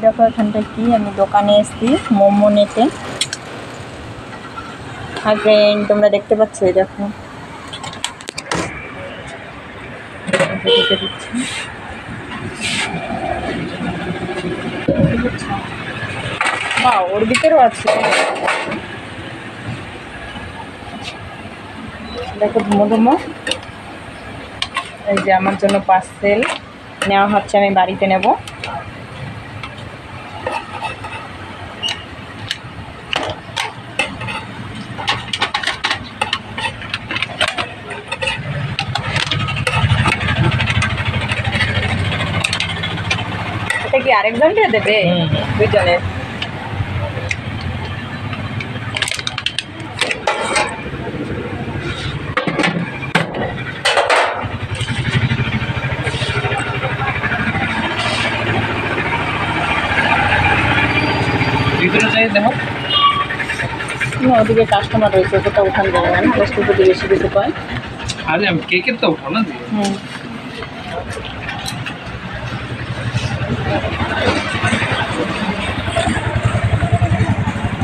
দেখো এখানটা কি, আমি দোকানে এসেছি মোমো নিতে। হাই ফ্রেন্ড, তোমরা দেখতে পাচ্ছ, এই দেখো দিচ্ছি। বা ওর ভিতরেও আছে, দেখো ধুমো ধুমো। এই যে আমার জন্য পার্সেল নেওয়া হচ্ছে, আমি বাড়িতে নেব। এটা কি আরেকজনকে দেবে? দুজনের। দেখো ওদিকে কাস্টমার রয়েছে, ওটা উঠান যাবে না, কষ্ট যদি বেশি কিছু পায়। আরে আমি কেকের তো উঠানো দিই।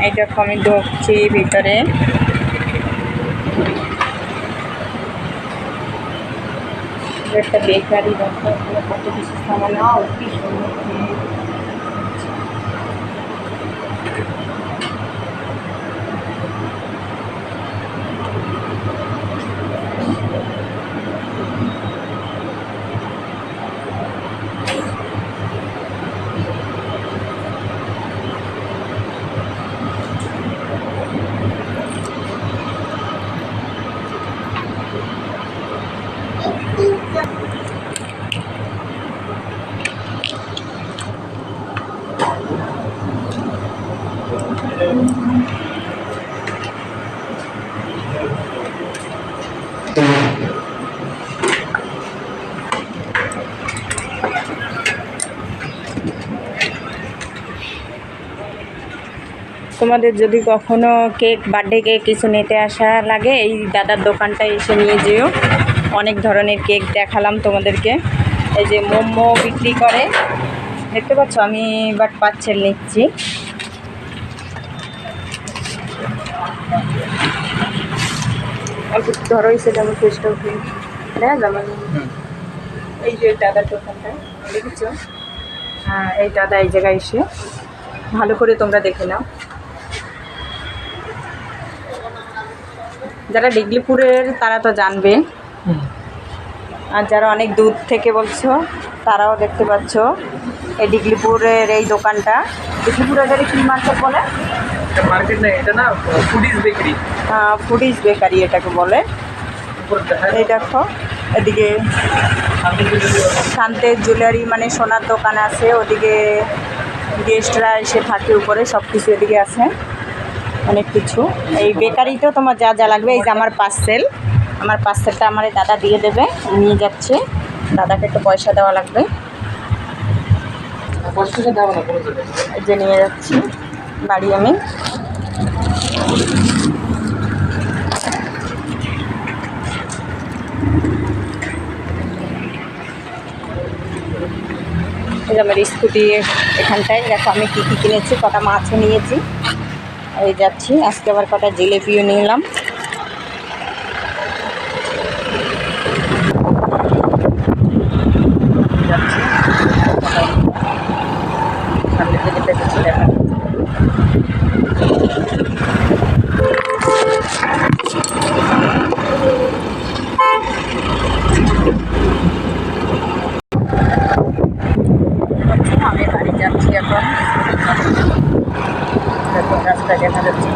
এই দেখো আমি ঢুকছি ভিতরে। একটা বেকারি, দেখো কত কিছু সামান, কি সুন্দর। তোমাদের যদি কখনো কেক, বার্থডে কেক কিছু নিতে আসা লাগে, এই দাদার দোকানটায় এসে নিয়ে যেও। অনেক ধরনের কেক দেখালাম তোমাদেরকে। এই যে মোমো বিক্রি করে, দেখতে পাচ্ছ। আমি বাট পার্সেল নিচ্ছি। অল্প ধরো এসে যেমন চেষ্টা করি, যেমন এই যে দাদার দোকানটায় দেখেছো। হ্যাঁ, এই দাদা এই জায়গায় এসে ভালো করে তোমরা দেখে নাও। যারা ডিগলিপুরের তারা তো জানবে, আর যারা অনেক দূর থেকে বলছো তারাও দেখতে পাচ্ছ। এই ডিগলিপুরের এই দোকানটা, ডিগলিপুরের কি মার্কেট বলে? মার্কেট না, এটা না ফুডিজ বেকারি। হ্যাঁ, ফুডিজ বেকারি এটাকে বলে। এই দেখো এদিকে শান্তের জুয়েলারি, মানে সোনার দোকান আছে। ওদিকে গেস্টরা এসে থাকে, উপরে সব কিছু এদিকে আছে অনেক কিছু। এই বেকারিতেও তোমার যা যা লাগবে, এই যে আমার পার্সেলটা আমার এই দাদা দিয়ে দেবে, নিয়ে যাচ্ছে। দাদাকে একটু পয়সা দেওয়া লাগবে, এই যে নিয়ে যাচ্ছি বাড়ি আমি। এই যে আমার স্কুটি এখানটায়, দেখো আমি কী কী কিনেছি। কটা মাছও নিয়েছি, এই যাচ্ছি। আজকে আবার কটা জিলেপিও নিলাম। সামনে থেকে দেখেছি, দেখা আমি বাড়ি যাচ্ছি এখন। দেখো রাস্তায় দেখা যাচ্ছে,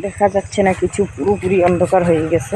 দেখা যাচ্ছে না কিছু, পুরোপুরি অন্ধকার হয়ে গেছে।